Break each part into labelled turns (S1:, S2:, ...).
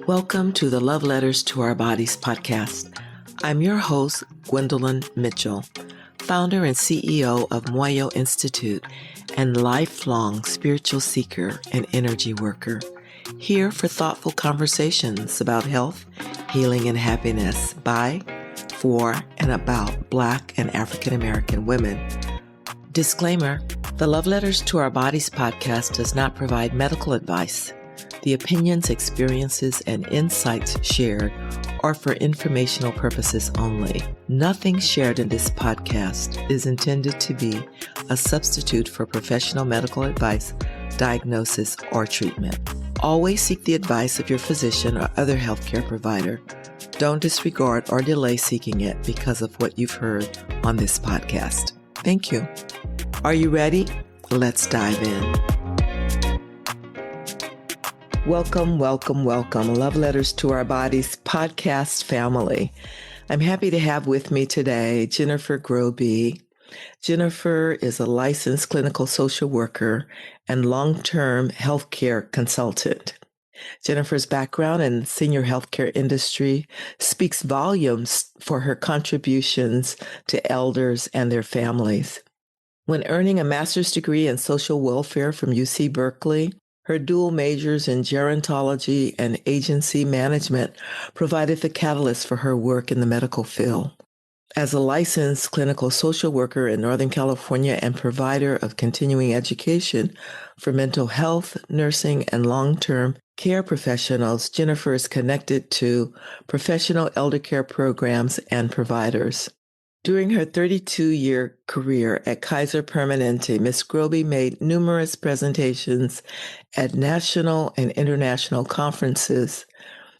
S1: Welcome to the Love Letters to Our Bodies podcast. I'm your host, Gwendolyn Mitchell, founder and CEO of Moyo Institute and lifelong spiritual seeker and energy worker. Here for thoughtful conversations about health, healing, and happiness by, for, and about Black and African American women. Disclaimer, the Love Letters to Our Bodies podcast does not provide medical advice. The opinions, experiences, and insights shared are for informational purposes only. Nothing shared in this podcast is intended to be a substitute for professional medical advice, diagnosis, or treatment. Always seek the advice of your physician or other healthcare provider. Don't disregard or delay seeking it because of what you've heard on this podcast. Thank you. Are you ready? Let's dive in. Welcome, welcome, welcome. Love Letters to Our Bodies podcast family. I'm happy to have with me today Jennifer Groebe. Jennifer is a licensed clinical social worker and long-term healthcare consultant. Jennifer's background in the senior healthcare industry speaks volumes for her contributions to elders and their families. When earning a master's degree in social welfare from UC Berkeley, her dual majors in gerontology and agency management provided the catalyst for her work in the medical field. As a licensed clinical social worker in Northern California and provider of continuing education for mental health, nursing, and long-term care professionals, Jennifer is connected to professional elder care programs and providers. During her 32-year career at Kaiser Permanente, Ms. Groebe made numerous presentations at national and international conferences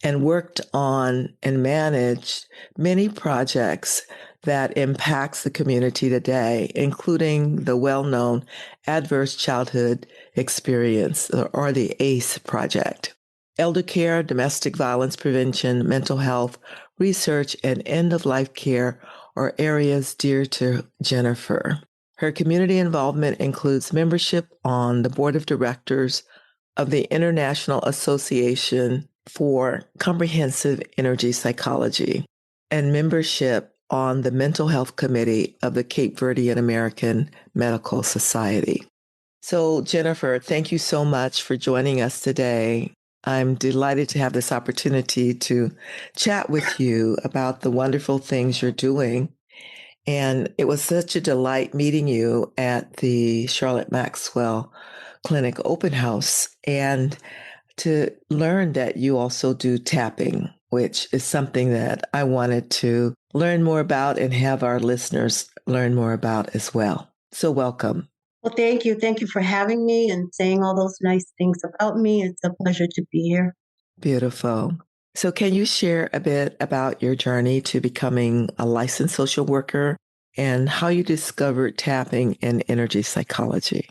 S1: and worked on and managed many projects that impacts the community today, including the well-known Adverse Childhood Experience, or the ACE project. Elder care, domestic violence prevention, mental health, research, and end-of-life care are areas dear to Jennifer. Her community involvement includes membership on the board of directors of the International Association for Comprehensive Energy Psychology and membership on the Mental Health Committee of the Cape Verdean American Medical Society. So, Jennifer, thank you so much for joining us today. I'm delighted to have this opportunity to chat with you about the wonderful things you're doing. And it was such a delight meeting you at the Charlotte Maxwell Clinic open house and to learn that you also do tapping, which is something that I wanted to learn more about and have our listeners learn more about as well. So welcome.
S2: Well, thank you. Thank you for having me and saying all those nice things about me. It's a pleasure to be here.
S1: Beautiful. So can you share a bit about your journey to becoming a licensed social worker and how you discovered tapping and energy psychology?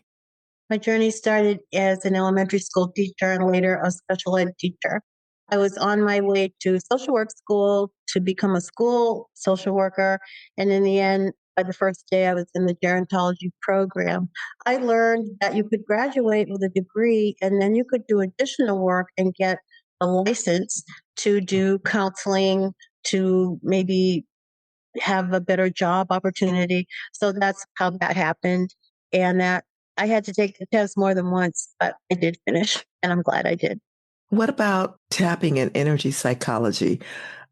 S2: My journey started as an elementary school teacher and later a special ed teacher. I was on my way to social work school to become a school social worker. And in the end, by the first day, I was in the gerontology program. I learned that you could graduate with a degree and then you could do additional work and get a license to do counseling, to maybe have a better job opportunity. So that's how that happened. And that I had to take the test more than once, but I did finish, and I'm glad I did.
S1: What about tapping and energy psychology?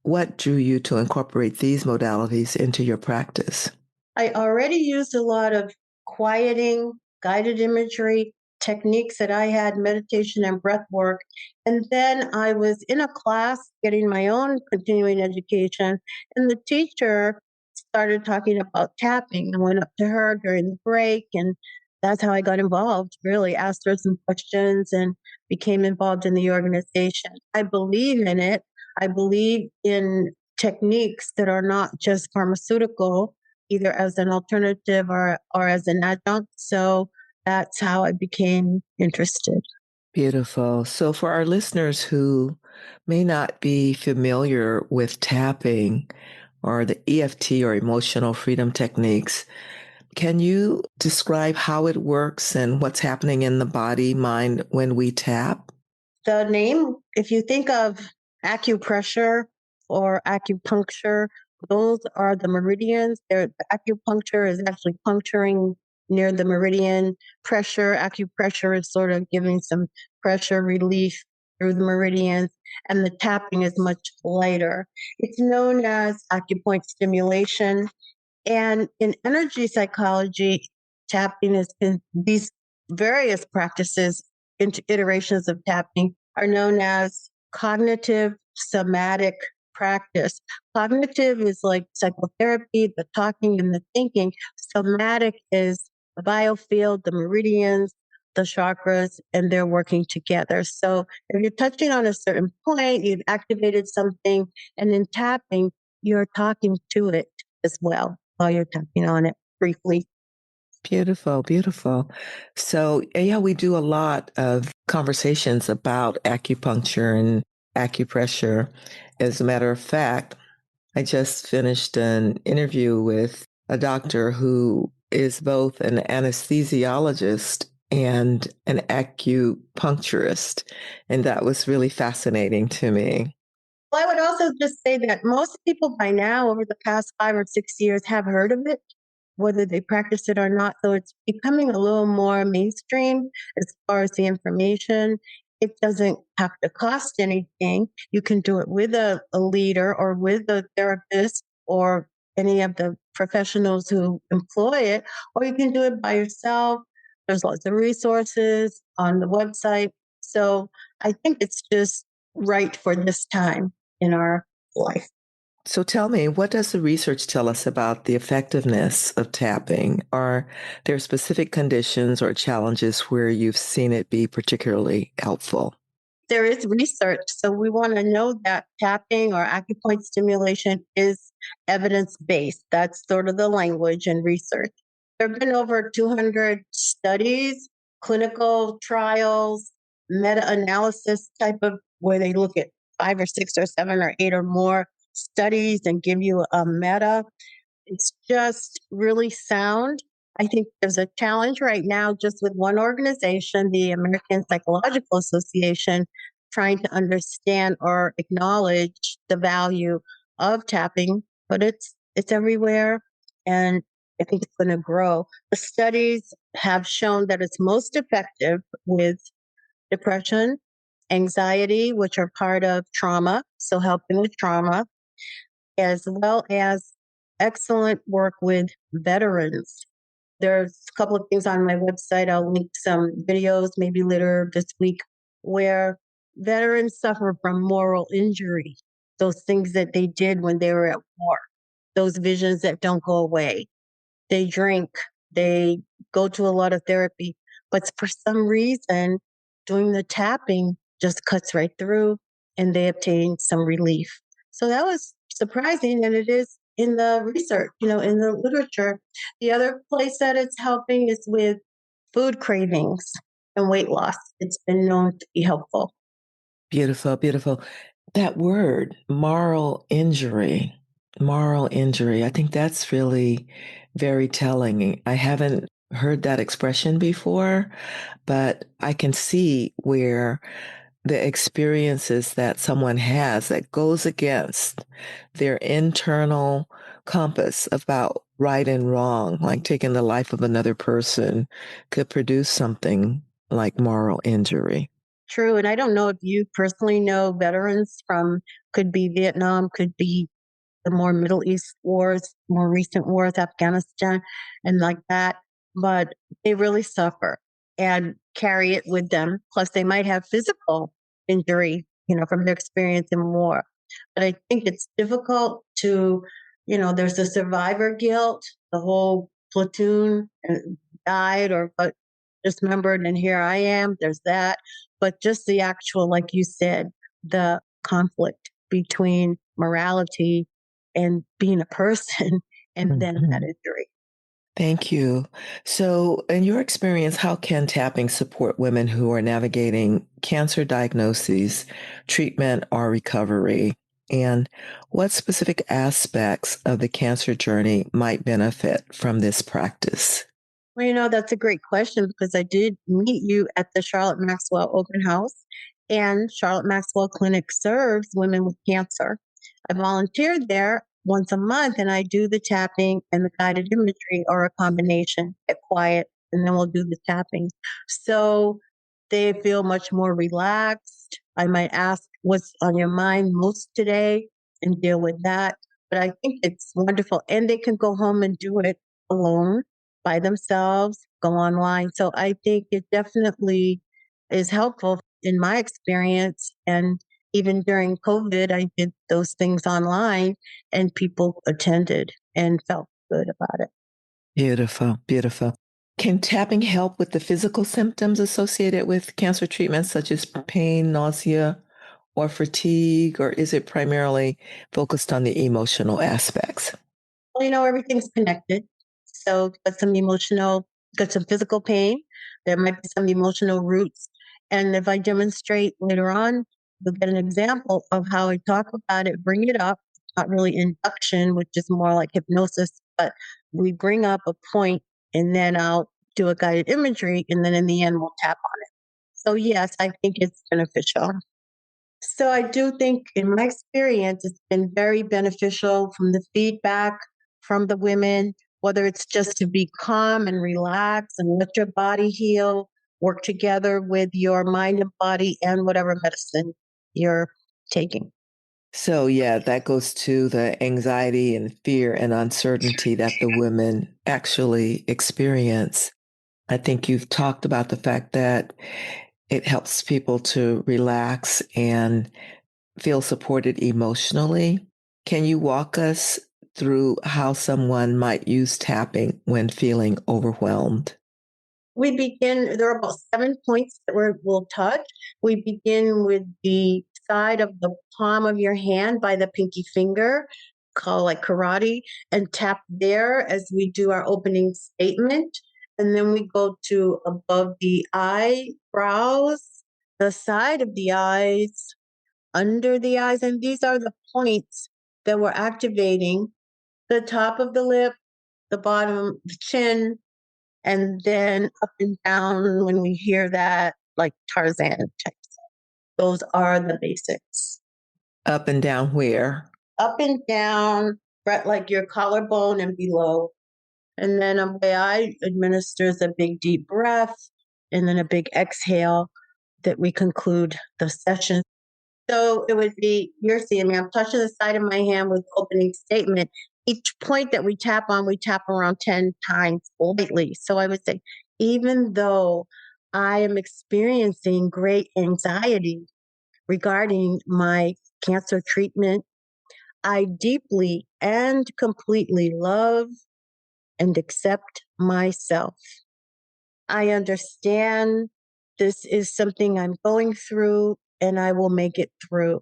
S1: What drew you to incorporate these modalities into your practice?
S2: I already used a lot of quieting, guided imagery, techniques that I had, meditation and breath work. And then I was in a class getting my own continuing education, and the teacher started talking about tapping. I went up to her during the break, and that's how I got involved, really asked her some questions and became involved in the organization. I believe in it. I believe in techniques that are not just pharmaceutical, either as an alternative or as an adjunct. So that's how I became interested.
S1: Beautiful. So for our listeners who may not be familiar with tapping or the EFT or emotional freedom techniques, can you describe how it works and what's happening in the body, mind when we tap?
S2: The name, if you think of acupressure or acupuncture. Those are the meridians. The acupuncture is actually puncturing near the meridian. Acupressure is sort of giving some pressure relief through the meridians, and the tapping is much lighter. It's known as acupoint stimulation. And in energy psychology, tapping is these various practices, iterations of tapping are known as cognitive somatic practice. Cognitive is like psychotherapy, the talking and the thinking. Somatic is the biofield, the meridians, the chakras, and they're working together. So if you're touching on a certain point, you've activated something, and in tapping, you're talking to it as well while you're tapping on it briefly.
S1: Beautiful, beautiful. So, yeah, we do a lot of conversations about acupuncture and acupressure. As a matter of fact, I just finished an interview with a doctor who is both an anesthesiologist and an acupuncturist. And that was really fascinating to me.
S2: Well, I would also just say that most people by now, over the past 5 or 6 years, have heard of it, whether they practice it or not. So it's becoming a little more mainstream as far as the information. It doesn't have to cost anything. You can do it with a leader or with a therapist or any of the professionals who employ it, or you can do it by yourself. There's lots of resources on the website. So I think it's just right for this time in our life.
S1: So tell me, what does the research tell us about the effectiveness of tapping? Are there specific conditions or challenges where you've seen it be particularly helpful?
S2: There is research, so we want to know that tapping or acupoint stimulation is evidence based. That's sort of the language and research. There have been over 200 studies, clinical trials, meta analysis type of where they look at 5 or 6 or 7 or 8 or more studies and give you a meta. It's just really sound. I think there's a challenge right now just with one organization, the American Psychological Association, trying to understand or acknowledge the value of tapping, but it's everywhere, and I think it's going to grow. The studies have shown that it's most effective with depression, anxiety, which are part of trauma, so helping with trauma, as well as excellent work with veterans. There's a couple of things on my website. I'll link some videos maybe later this week where veterans suffer from moral injury, those things that they did when they were at war, those visions that don't go away. They drink, they go to a lot of therapy, but for some reason, doing the tapping just cuts right through and they obtain some relief. So that was surprising, and it is in the research, in the literature. The other place that it's helping is with food cravings and weight loss. It's been known to be helpful.
S1: Beautiful, beautiful. That word, moral injury, I think that's really very telling. I haven't heard that expression before, but I can see where the experiences that someone has that goes against their internal compass about right and wrong, like taking the life of another person, could produce something like moral injury.
S2: True. And I don't know if you personally know veterans from, could be Vietnam, could be the more Middle East wars, more recent wars, Afghanistan, and like that. But they really suffer and carry it with them. Plus, they might have physical injury, from their experience in war. But I think it's difficult to, there's the survivor guilt, the whole platoon died or got dismembered, and here I am. There's that. But just the actual, like you said, the conflict between morality and being a person and then that
S1: Mhm.
S2: injury.
S1: Thank you. So, in your experience, how can tapping support women who are navigating cancer diagnoses, treatment, or recovery? And what specific aspects of the cancer journey might benefit from this practice?
S2: Well, that's a great question because I did meet you at the Charlotte Maxwell open house. and Charlotte Maxwell Clinic serves women with cancer. I volunteered there once a month and I do the tapping and the guided imagery or a combination, get quiet, and then we'll do the tapping. So they feel much more relaxed. I might ask what's on your mind most today and deal with that. But I think it's wonderful. And they can go home and do it alone by themselves, go online. So I think it definitely is helpful in my experience. And even during COVID, I did those things online and people attended and felt good about it.
S1: Beautiful, beautiful. Can tapping help with the physical symptoms associated with cancer treatments, such as pain, nausea, or fatigue, or is it primarily focused on the emotional aspects?
S2: Well, everything's connected. So, got some physical pain. There might be some emotional roots. And if I demonstrate later on, you'll get an example of how I talk about it, bring it up, not really induction, which is more like hypnosis, but we bring up a point and then I'll do a guided imagery. And then in the end, we'll tap on it. So, yes, I think it's beneficial. So I do think in my experience, it's been very beneficial from the feedback from the women, whether it's just to be calm and relax and let your body heal, work together with your mind and body and whatever medicine you're taking.
S1: So, yeah, that goes to the anxiety and fear and uncertainty that the women actually experience. I think you've talked about the fact that it helps people to relax and feel supported emotionally. Can you walk us through how someone might use tapping when feeling overwhelmed?
S2: There are about 7 points that we'll touch. We begin with the side of the palm of your hand by the pinky finger, called like karate, and tap there as we do our opening statement. And then we go to above the eyebrows, the side of the eyes, under the eyes. And these are the points that we're activating: the top of the lip, the bottom, the chin, and then up and down when we hear that, like Tarzan type. Those are the basics.
S1: Up and down where?
S2: Up and down, right, like your collarbone and below. And then a way I administer is a big deep breath and then a big exhale that we conclude the session. So it would be, you're seeing me, I'm touching the side of my hand with opening statement. Each point that we tap on, we tap around 10 times lightly. So I would say, even though I am experiencing great anxiety regarding my cancer treatment, I deeply and completely love and accept myself. I understand this is something I'm going through and I will make it through.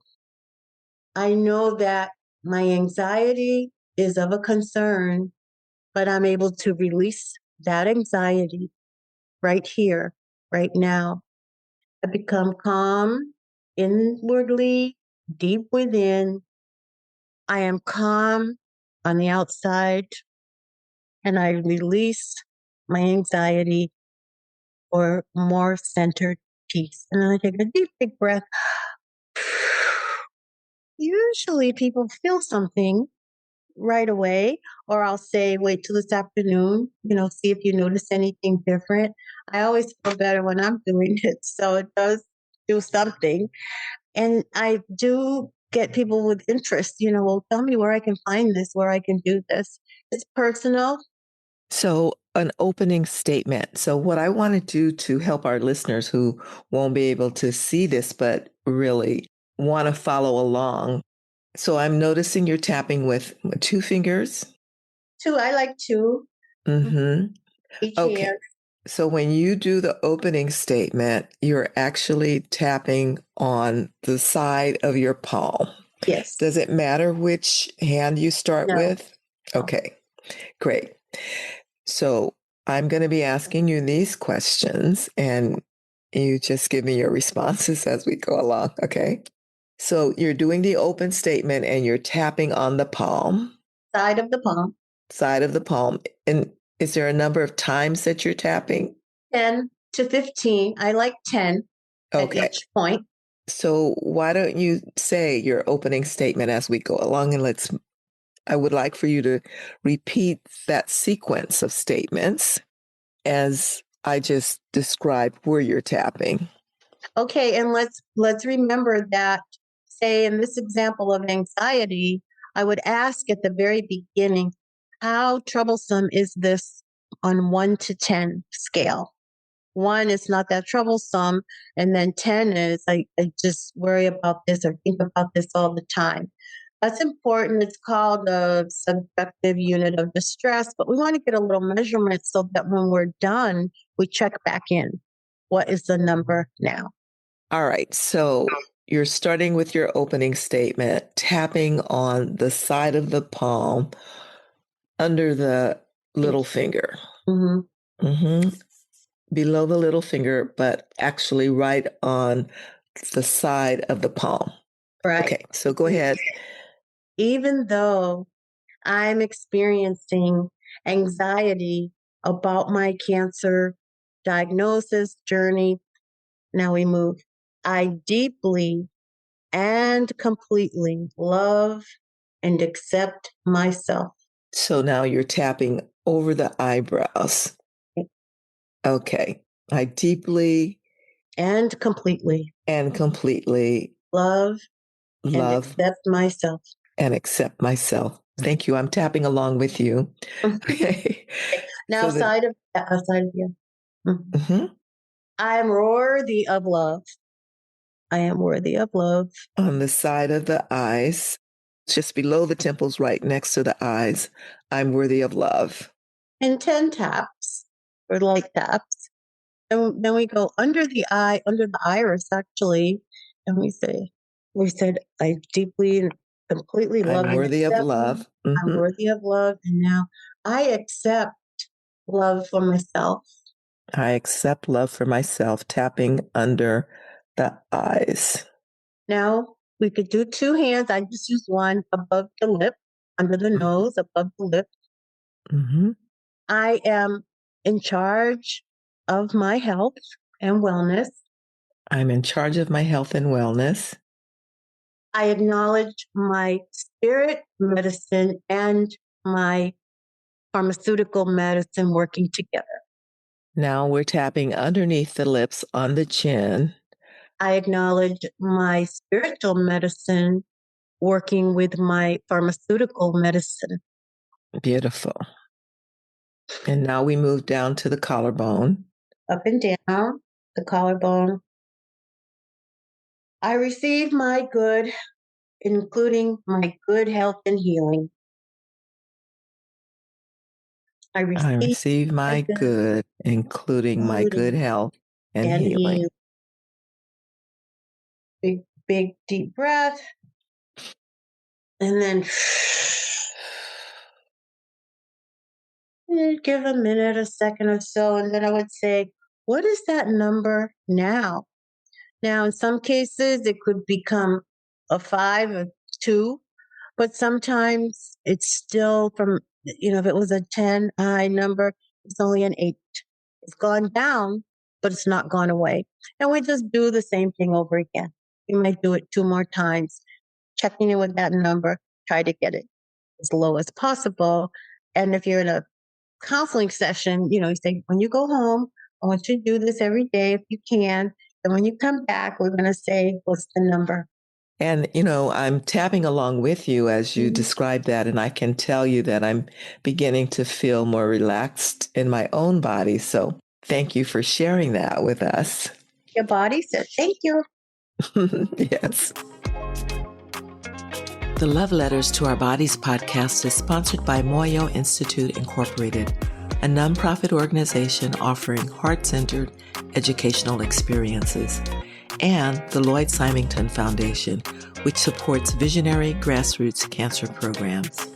S2: I know that my anxiety is of a concern, but I'm able to release that anxiety right here, right now. I become calm inwardly, deep within. I am calm on the outside, and I release my anxiety for more centered peace. And then I take a deep, big breath. Usually people feel something right away, or I'll say, wait till this afternoon, see if you notice anything different. I always feel better when I'm doing it. So it does do something. And I do get people with interest, well, tell me where I can find this, where I can do this. It's personal.
S1: So, an opening statement. So, what I want to do to help our listeners who won't be able to see this, but really want to follow along. So, I'm noticing you're tapping with two fingers.
S2: Two, I like two.
S1: Mm-hmm.
S2: Each
S1: Okay.
S2: hand.
S1: So, when you do the opening statement, you're actually tapping on the side of your palm.
S2: Yes.
S1: Does it matter which hand you start
S2: No.
S1: with? Okay, great. So I'm going to be asking you these questions and you just give me your responses as we go along. Okay. So you're doing the open statement and you're tapping on the palm,
S2: Side of the palm.
S1: side of the palm. And is there a number of times that you're tapping?
S2: 10 to 15. I like 10 at
S1: Okay.
S2: each point.
S1: So why don't you say your opening statement as we go along, and I would like for you to repeat that sequence of statements as I just described where you're tapping.
S2: Okay, and let's remember that, say in this example of anxiety, I would ask at the very beginning, how troublesome is this on 1 to 10 scale? 1 is not that troublesome, and then 10 is I just worry about this or think about this all the time. That's important. It's called a subjective unit of distress, but we want to get a little measurement so that when we're done, we check back in. What is the number now?
S1: All right. So you're starting with your opening statement, tapping on the side of the palm under the little finger.
S2: Mm-hmm.
S1: Mm-hmm. Below the little finger, but actually right on the side of the palm.
S2: Right.
S1: Okay. So go ahead.
S2: Even though I'm experiencing anxiety about my cancer diagnosis journey, now we move. I deeply and completely love and accept myself.
S1: So now you're tapping over the eyebrows. Okay. I deeply
S2: And completely
S1: and completely
S2: love and
S1: love
S2: accept myself.
S1: and accept myself. Thank you. I'm tapping along with you. Okay.
S2: Now,
S1: So that
S2: outside of you,
S1: mhm.
S2: I am worthy of love. I am worthy of love.
S1: On the side of the eyes, just below the temples, right next to the eyes, I'm worthy of love.
S2: And 10 taps or light taps. And then we go under the eye, under the iris, actually, and we said, I deeply and completely love
S1: I'm
S2: and
S1: worthy of
S2: accept.
S1: love.
S2: I'm worthy of love. And now I accept love for myself.
S1: I accept love for myself, tapping under the eyes.
S2: Now we could do 2 hands. I just use one above the lip, under the nose, above the lip.
S1: Mm-hmm.
S2: I am in charge of my health and wellness.
S1: I'm in charge of my health and wellness.
S2: I acknowledge my spirit medicine and my pharmaceutical medicine working together.
S1: Now we're tapping underneath the lips on the chin.
S2: I acknowledge my spiritual medicine working with my pharmaceutical medicine.
S1: Beautiful. And now we move down to the collarbone.
S2: Up and down the collarbone. I receive my good, including my good health and healing. I
S1: I
S2: receive
S1: receive my good, including my good health and
S2: and
S1: healing.
S2: healing. Big, deep breath. And then give a minute, a second or so. And then I would say, what is that number now? Now, in some cases, it could become a 5 or 2, but sometimes it's still from, if it was a 10 high number, it's only an 8. It's gone down, but it's not gone away. And we just do the same thing over again. You might do it 2 more times, checking in with that number, try to get it as low as possible. And if you're in a counseling session, you say, when you go home, I want you to do this every day if you can. And when you come back, we're going to say, what's the number?
S1: And, I'm tapping along with you as you describe that. And I can tell you that I'm beginning to feel more relaxed in my own body. So thank you for sharing that with us.
S2: Your body said, thank you.
S1: Yes. The Love Letters to Our Bodies podcast is sponsored by Moyo Institute Incorporated, a nonprofit organization offering heart-centered educational experiences, and the Lloyd Symington Foundation, which supports visionary grassroots cancer programs.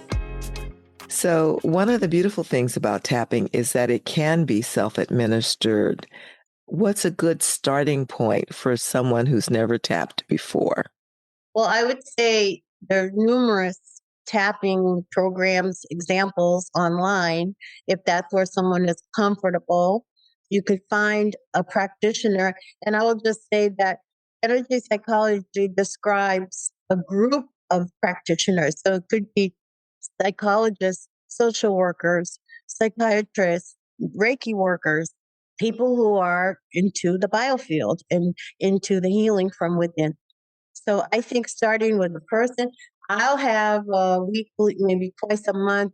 S1: So, one of the beautiful things about tapping is that it can be self-administered. What's a good starting point for someone who's never tapped before?
S2: Well, I would say there are numerous tapping programs, examples online. If that's where someone is comfortable, you could find a practitioner. And I will just say that Energy psychology describes a group of practitioners. So it could be psychologists, social workers, psychiatrists, Reiki workers, people who are into the biofield and into the healing from within. So I think starting with a person, I'll have a weekly, maybe twice a month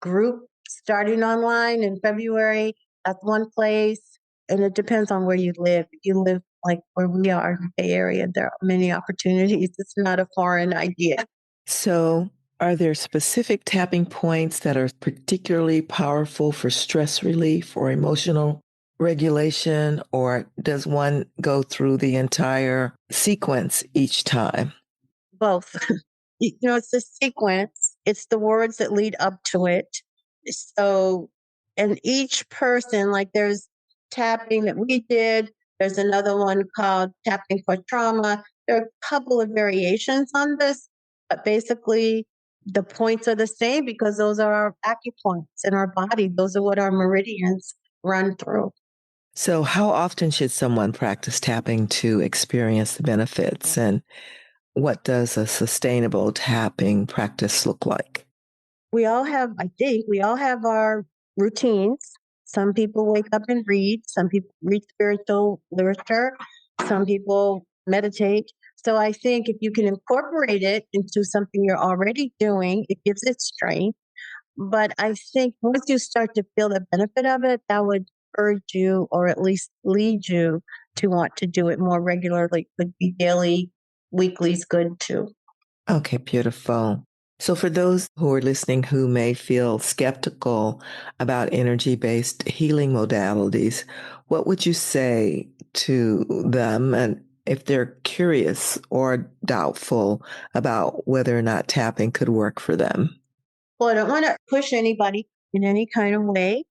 S2: group starting online in February. That's one place. And it depends on where you live. If you live like where we are in the Bay Area, there are many opportunities. It's not a foreign idea.
S1: So, are there specific tapping points that are particularly powerful for stress relief or emotional regulation, or does one go through the entire sequence each time?
S2: Both. It's a sequence, it's the words that lead up to it. So, and each person, like there's tapping that we did, there's another one called tapping for trauma. There are a couple of variations on this, but basically the points are the same because those are our acupoints in our body. Those are what our meridians run through.
S1: So, how often should someone practice tapping to experience the benefits? And what does a sustainable tapping practice look like?
S2: I think we all have our routines. Some people wake up and read, some people read spiritual literature, some people meditate. So I think if you can incorporate it into something you're already doing, it gives it strength. But I think once you start to feel the benefit of it, that would urge you or at least lead you to want to do it more regularly. Could be daily, weekly is good too.
S1: Okay, beautiful. So, for those who are listening who may feel skeptical about energy based healing modalities, what would you say to them? And if they're curious or doubtful about whether or not tapping could work for them?
S2: Well, I don't want to push anybody in any kind of way.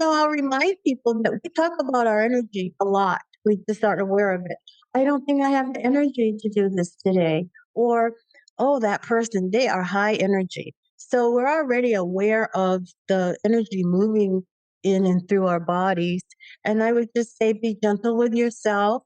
S2: I'll remind people that we talk about our energy a lot. We just aren't aware of it. I don't think I have the energy to do this today. Or, oh, that person, they are high energy. So we're already aware of the energy moving in and through our bodies. And I would just say be gentle with yourself.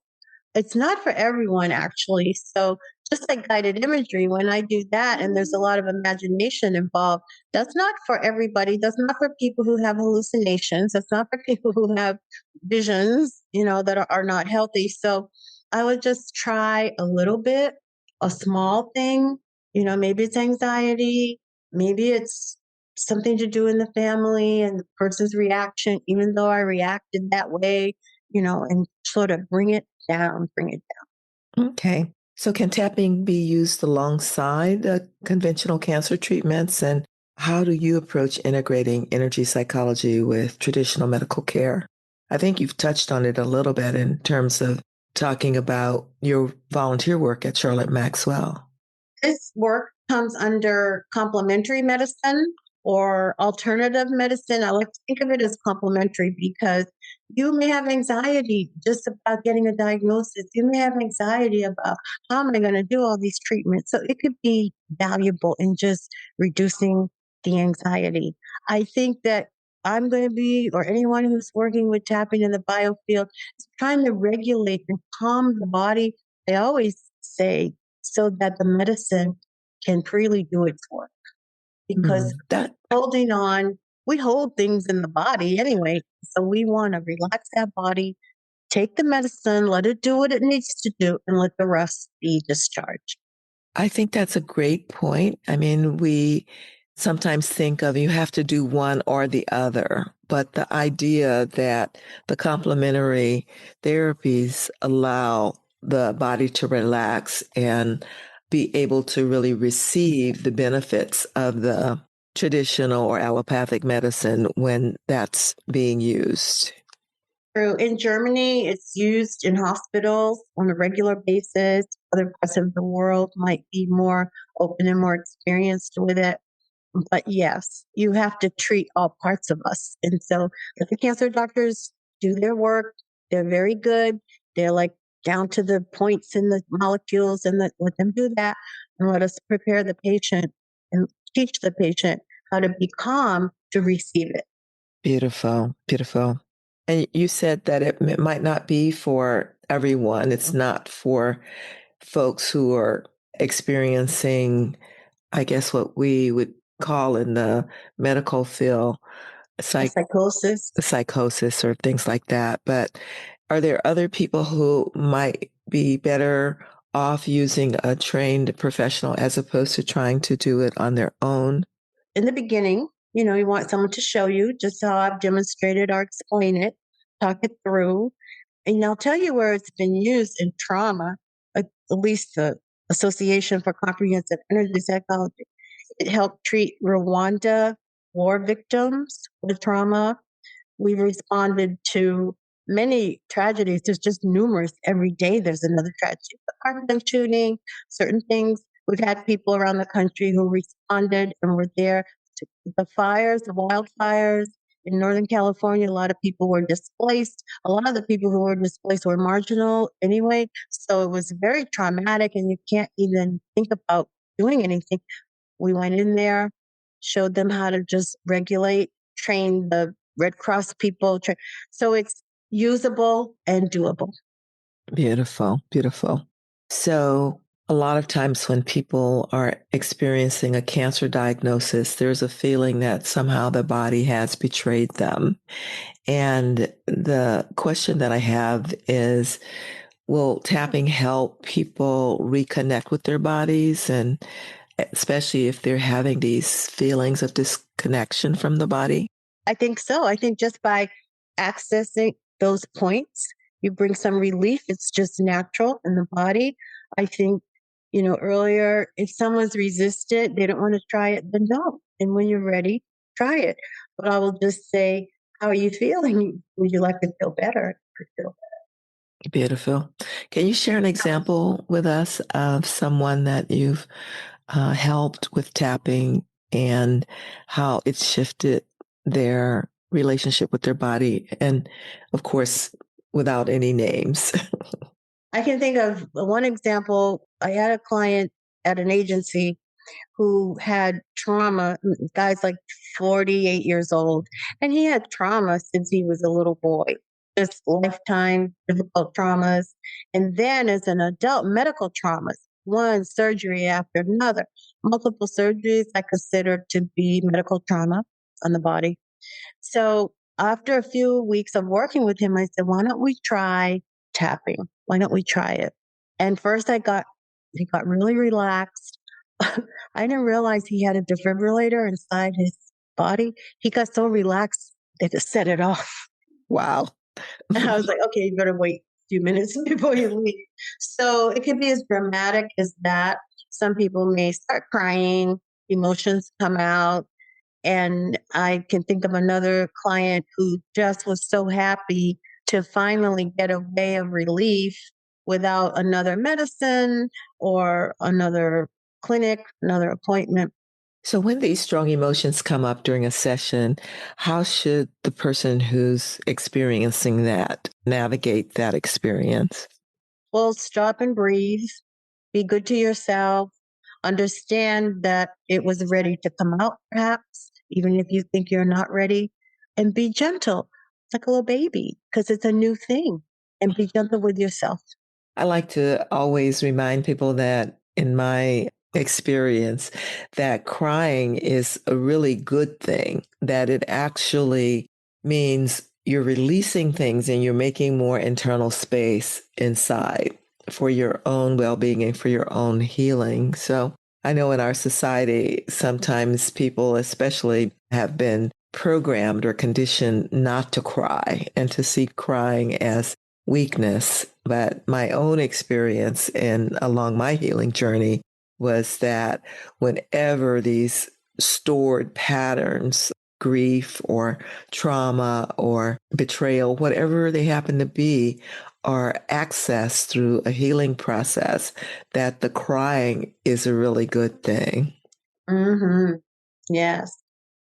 S2: It's not for everyone, actually. So, just like guided imagery, when I do that and there's a lot of imagination involved, that's not for everybody. That's not for people who have hallucinations. That's not for people who have visions, that are not healthy. So, I would just try a little bit, a small thing. Maybe it's anxiety, maybe it's something to do in the family and the person's reaction, even though I reacted that way, and sort of bring it
S1: Okay. So, can tapping be used alongside conventional cancer treatments? And how do you approach integrating energy psychology with traditional medical care? I think you've touched on it a little bit in terms of talking about your volunteer work at Charlotte Maxwell.
S2: This work comes under complementary medicine or alternative medicine. I like to think of it as complementary because you may have anxiety just about getting a diagnosis. You may have anxiety about how am I going to do all these treatments. So it could be valuable in just reducing the anxiety. I think that I'm going to be, or anyone who's working with tapping in the biofield, is trying to regulate and calm the body. I always say so that the medicine can freely do its work. Because
S1: That
S2: holding on, we hold things in the body anyway. So we want to relax that body, take the medicine, let it do what it needs to do, and let the rest be discharged.
S1: I think that's a great point. I mean, we sometimes think of you have to do one or the other, but the idea that the complementary therapies allow the body to relax and be able to really receive the benefits of the traditional or allopathic medicine when that's being used.
S2: True. In Germany, it's used in hospitals on a regular basis. Other parts of the world might be more open and more experienced with it. But yes, you have to treat all parts of us. And so let the cancer doctors do their work. They're very good. They're like down to the points in the molecules and let them do that and let us prepare the patient and teach the patient how to be calm to receive it.
S1: Beautiful, beautiful. And you said that it might not be for everyone. It's not for folks who are experiencing, I guess, what we would call in the medical field
S2: Psychosis.
S1: psychosis or things like that. But are there other people who might be better off using a trained professional as opposed to trying to do it on their own?
S2: In the beginning, you want someone to show you just how I've demonstrated or explain it, talk it through. And I'll tell you where it's been used in trauma, at least the Association for Comprehensive Energy Psychology. It helped treat Rwanda war victims with trauma. We've responded to many tragedies. There's just numerous. Every day there's another tragedy. The carpet shooting, certain things. We've had people around the country who responded and were there to the fires, the wildfires in Northern California. A lot of people were displaced. A lot of the people who were displaced were marginal anyway. So it was very traumatic, and you can't even think about doing anything. We went in there, showed them how to just regulate, train the Red Cross people. So it's usable and doable.
S1: Beautiful, beautiful. So, a lot of times when people are experiencing a cancer diagnosis, there's a feeling that somehow the body has betrayed them. And the question that I have is, will tapping help people reconnect with their bodies, and especially if they're having these feelings of disconnection from the body?
S2: I think so. I think just by accessing those points, you bring some relief. It's just natural in the body. I think, earlier, if someone's resistant, they don't want to try it, then no. And when you're ready, try it. But I will just say, how are you feeling? Would you like to feel better?
S1: Beautiful. Can you share an example with us of someone that you've helped with tapping and how it shifted their relationship with their body? And of course, without any names.
S2: I can think of one example. I had a client at an agency who had trauma. Guy's like 48 years old, and he had trauma since he was a little boy. Just lifetime difficult traumas. And then as an adult, medical traumas, one surgery after another. Multiple surgeries I consider to be medical trauma on the body. So after a few weeks of working with him, I said, why don't we try tapping? Why don't we try it? And first he got really relaxed. I didn't realize he had a defibrillator inside his body. He got so relaxed that it set it off.
S1: Wow.
S2: And I was like, okay, you better wait a few minutes before you leave. So it could be as dramatic as that. Some people may start crying, emotions come out. And I can think of another client who just was so happy to finally get a way of relief without another medicine or another clinic, another appointment.
S1: So, when these strong emotions come up during a session, how should the person who's experiencing that navigate that experience?
S2: Well, stop and breathe, be good to yourself, understand that it was ready to come out, perhaps, even if you think you're not ready, and be gentle, like a little baby, because it's a new thing, and be gentle with yourself.
S1: I like to always remind people that in my experience, that crying is a really good thing, that it actually means you're releasing things and you're making more internal space inside for your own well-being and for your own healing. So I know in our society, sometimes people especially have been programmed or conditioned not to cry and to see crying as weakness. But my own experience and along my healing journey was that whenever these stored patterns, grief or trauma or betrayal, whatever they happen to be, are accessed through a healing process, that the crying is a really good thing.
S2: Mm-hmm. Yes.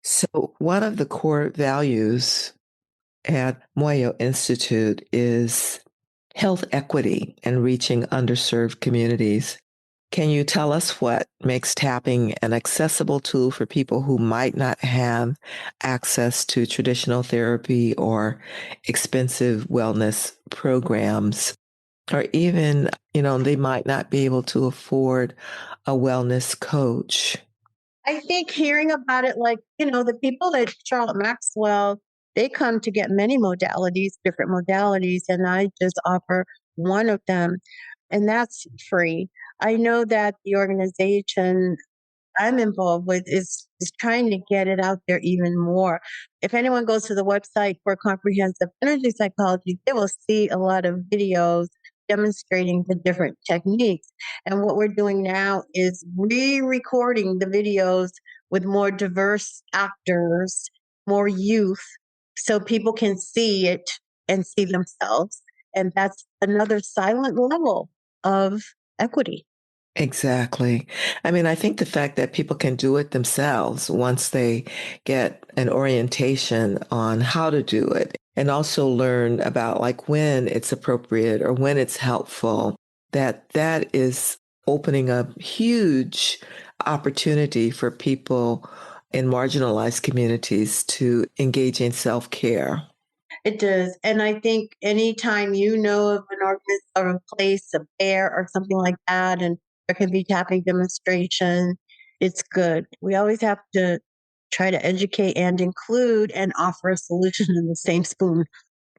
S1: So one of the core values at Moyo Institute is health equity and reaching underserved communities. Can you tell us what makes tapping an accessible tool for people who might not have access to traditional therapy or expensive wellness programs? or even, they might not be able to afford a wellness coach.
S2: I think hearing about it, like, the people at Charlotte Maxwell, they come to get many modalities, different modalities, and I just offer one of them, and that's free. I know that the organization I'm involved with is trying to get it out there even more. If anyone goes to the website for comprehensive energy psychology, they will see a lot of videos demonstrating the different techniques. And what we're doing now is re-recording the videos with more diverse actors, more youth, so people can see it and see themselves. And that's another silent level of equity.
S1: Exactly. I mean, I think the fact that people can do it themselves once they get an orientation on how to do it and also learn about like when it's appropriate or when it's helpful, that is opening up huge opportunity for people in marginalized communities to engage in self-care.
S2: It does. And I think anytime you know of an organism or a place, a fair or something like that, and there can be tapping demonstration, it's good. We always have to try to educate and include and offer a solution in the same spoon.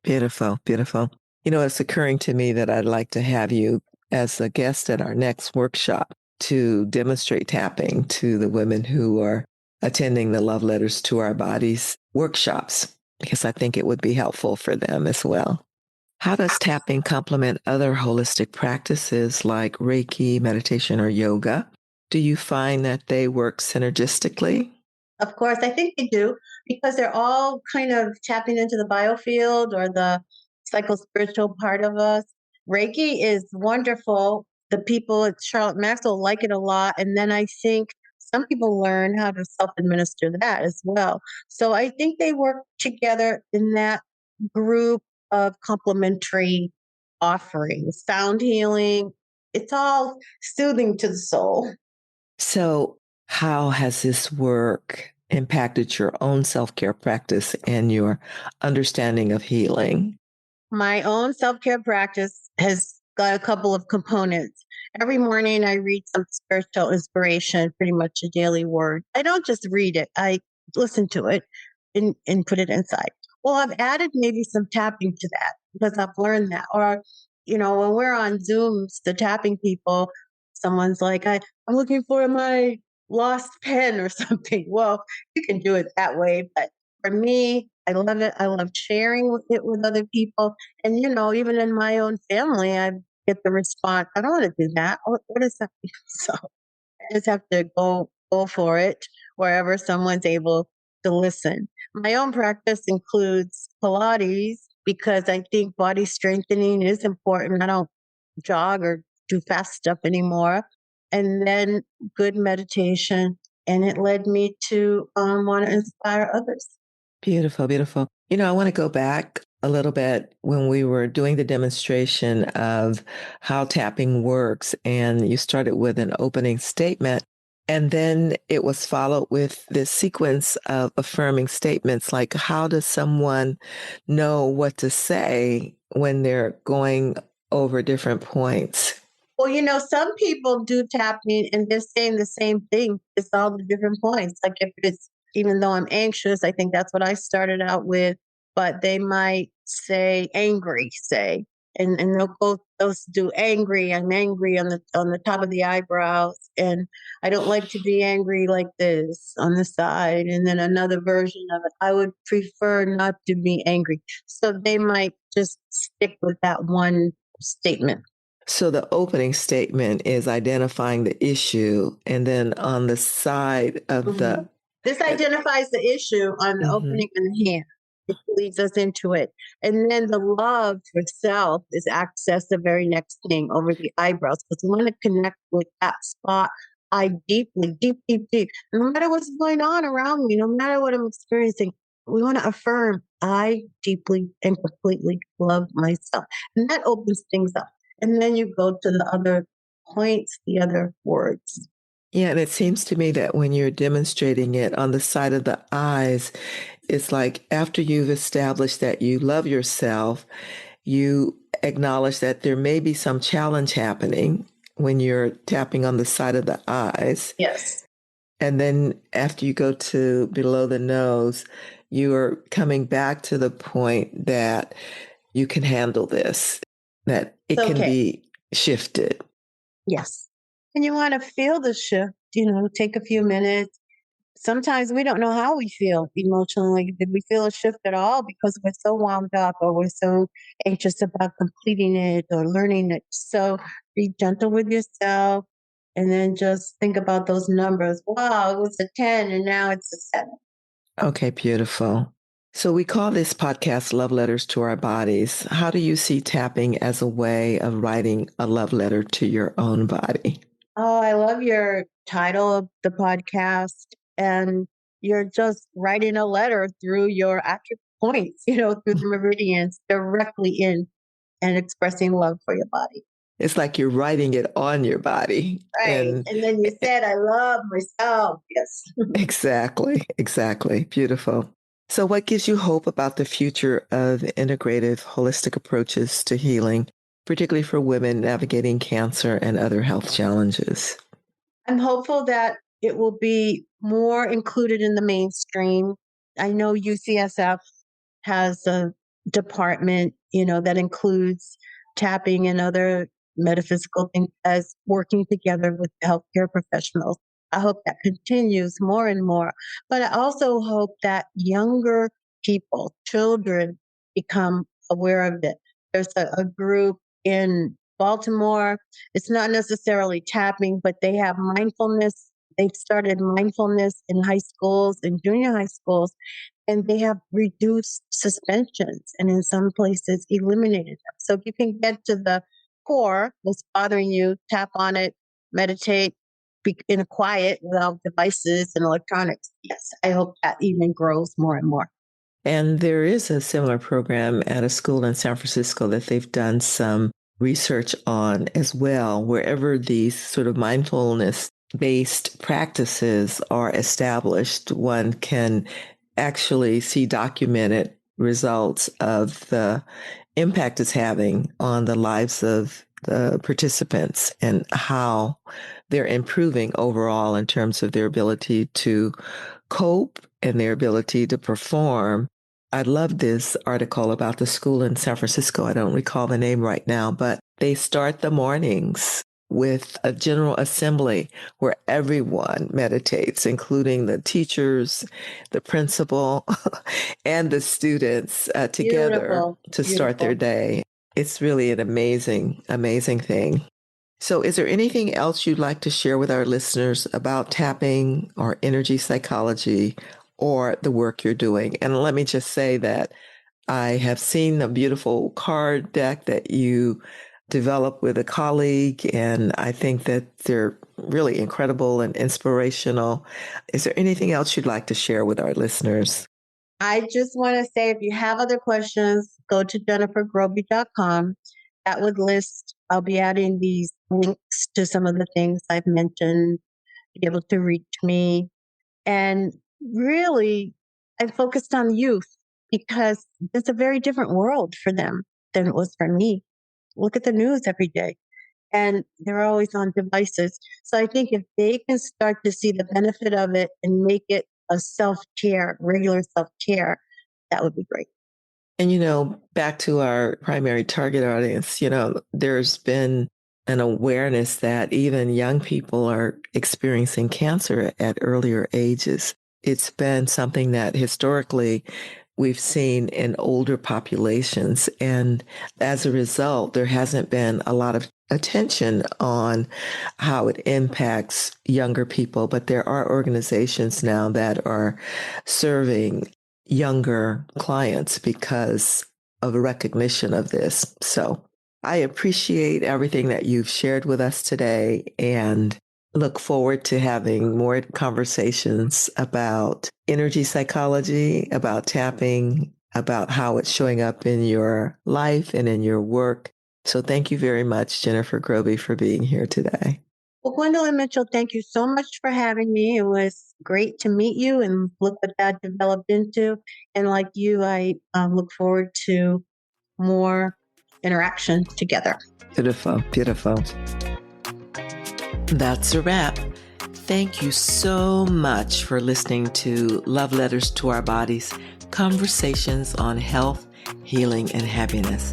S1: Beautiful, beautiful. It's occurring to me that I'd like to have you as a guest at our next workshop to demonstrate tapping to the women who are attending the Love Letters to Our Bodies workshops, because I think it would be helpful for them as well. How does tapping complement other holistic practices like Reiki, meditation, or yoga? Do you find that they work synergistically?
S2: Of course, I think they do because they're all kind of tapping into the biofield or the psycho-spiritual part of us. Reiki is wonderful. The people at Charlotte Maxwell like it a lot. And then I think some people learn how to self administer that as well. So I think they work together in that group of complementary offerings, sound healing. It's all soothing to the soul.
S1: So, how has this work impacted your own self care practice and your understanding of healing?
S2: My own self care practice has got a couple of components. Every morning, I read some spiritual inspiration, pretty much a daily word. I don't just read it, I listen to it and put it inside. Well, I've added maybe some tapping to that because I've learned that. Or, when we're on Zooms, the tapping people, someone's like, I'm looking for my lost pen or something. Well, you can do it that way. But for me, I love it. I love sharing it with other people. And, even in my own family, I get the response, I don't want to do that. What is that? So I just have to go for it wherever someone's able to listen. My own practice includes Pilates because I think body strengthening is important. I don't jog or do fast stuff anymore. And then good meditation. And it led me to want to inspire others.
S1: Beautiful, beautiful. I want to go back a little bit when we were doing the demonstration of how tapping works, and you started with an opening statement. And then it was followed with this sequence of affirming statements like, how does someone know what to say when they're going over different points?
S2: Well, some people do tapping and they're saying the same thing. It's all the different points. Like if it's, even though I'm anxious, I think that's what I started out with, but they might say angry, say, and they'll do angry. I'm angry on the top of the eyebrows, and I don't like to be angry like this on the side. And then another version of it, I would prefer not to be angry. So they might just stick with that one statement.
S1: So the opening statement is identifying the issue, and then on the side of
S2: Mhm.
S1: the
S2: This
S1: uh,
S2: identifies the issue on the
S1: mhm.
S2: opening of the hand. It leads us into it. And then the love for self is access, the very next thing over the eyebrows. Because we want to connect with that spot. I deeply, deep, deep, deep. No matter what's going on around me, no matter what I'm experiencing, we want to affirm I deeply and completely love myself. And that opens things up. And then you go to the other points, the other words.
S1: Yeah, and it seems to me that when you're demonstrating it on the side of the eyes, it's like after you've established that you love yourself, you acknowledge that there may be some challenge happening when you're tapping on the side of the eyes.
S2: Yes.
S1: And then after you go to below the nose, you are coming back to the point that you can handle this, that it
S2: It's
S1: can
S2: okay.
S1: be shifted.
S2: Yes. And you want to feel the shift, take a few minutes. Sometimes we don't know how we feel emotionally. Did we feel a shift at all because we're so wound up or we're so anxious about completing it or learning it? So be gentle with yourself and then just think about those numbers. Wow, it was a 10 and now it's a 7.
S1: Okay, beautiful. So we call this podcast Love Letters to Our Bodies. How do you see tapping as a way of writing a love letter to your own body?
S2: Oh, I love your title of the podcast. And you're just writing a letter through your acupoints, through the meridians directly in and expressing love for your body.
S1: It's like you're writing it on your body.
S2: Right. And then you said, I love myself. Yes.
S1: Exactly. Beautiful. So, what gives you hope about the future of integrative, holistic approaches to healing, particularly for women navigating cancer and other health challenges?
S2: I'm hopeful that it will be more included in the mainstream. I know UCSF has a department, that includes tapping and other metaphysical things as working together with healthcare professionals. I hope that continues more and more. But I also hope that younger people, children, become aware of it. There's a group in Baltimore. It's not necessarily tapping, but they have mindfulness. They've started mindfulness in high schools and junior high schools, and they have reduced suspensions and in some places eliminated them. So if you can get to the core, what's bothering you, tap on it, meditate, be in a quiet without devices and electronics. Yes, I hope that even grows more and more.
S1: And there is a similar program at a school in San Francisco that they've done some research on as well, wherever these sort of mindfulness based practices are established, one can actually see documented results of the impact it's having on the lives of the participants and how they're improving overall in terms of their ability to cope and their ability to perform. I love this article about the school in San Francisco. I don't recall the name right now, but they start the mornings with a general assembly where everyone meditates, including the teachers, the principal, and the students together
S2: Beautiful,
S1: to start their
S2: beautiful.
S1: day. It's really an amazing thing. So, is there anything else you'd like to share with our listeners about tapping or energy psychology or the work you're doing? And let me just say that I have seen the beautiful card deck that you developed with a colleague, and I think that they're really incredible and inspirational. Is there anything else you'd like to share with our listeners?
S2: I just want to say if you have other questions, go to jennifergroebe.com. That would list, I'll be adding these links to some of the things I've mentioned, be able to reach me. And really, I focused on youth because it's a very different world for them than it was for me. Look at the news every day, and they're always on devices. So I think if they can start to see the benefit of it and make it a self care, regular self care, that would be great.
S1: And, back to our primary target audience, there's been an awareness that even young people are experiencing cancer at earlier ages. It's been something that historically we've seen in older populations. And as a result, there hasn't been a lot of attention on how it impacts younger people. But there are organizations now that are serving younger clients because of a recognition of this. So I appreciate everything that you've shared with us today and look forward to having more conversations about energy psychology, about tapping, about how it's showing up in your life and in your work. So thank you very much, Jennifer Groebe, for being here today.
S2: Well, Gwendolyn Mitchell, thank you so much for having me. It was great to meet you and look what that developed into. And like you, I look forward to more interaction together.
S1: Beautiful, beautiful. That's a wrap. Thank you so much for listening to Love Letters to Our Bodies, conversations on health, healing, and happiness.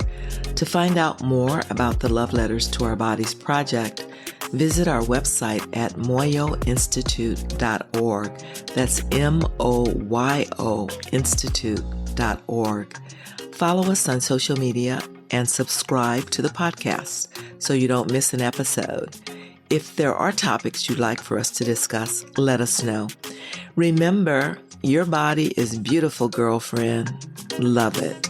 S1: To find out more about the Love Letters to Our Bodies project, visit our website at moyoinstitute.org. That's MOYO Institute.org. Follow us on social media and subscribe to the podcast so you don't miss an episode. If there are topics you'd like for us to discuss, let us know. Remember, your body is beautiful, girlfriend. Love it.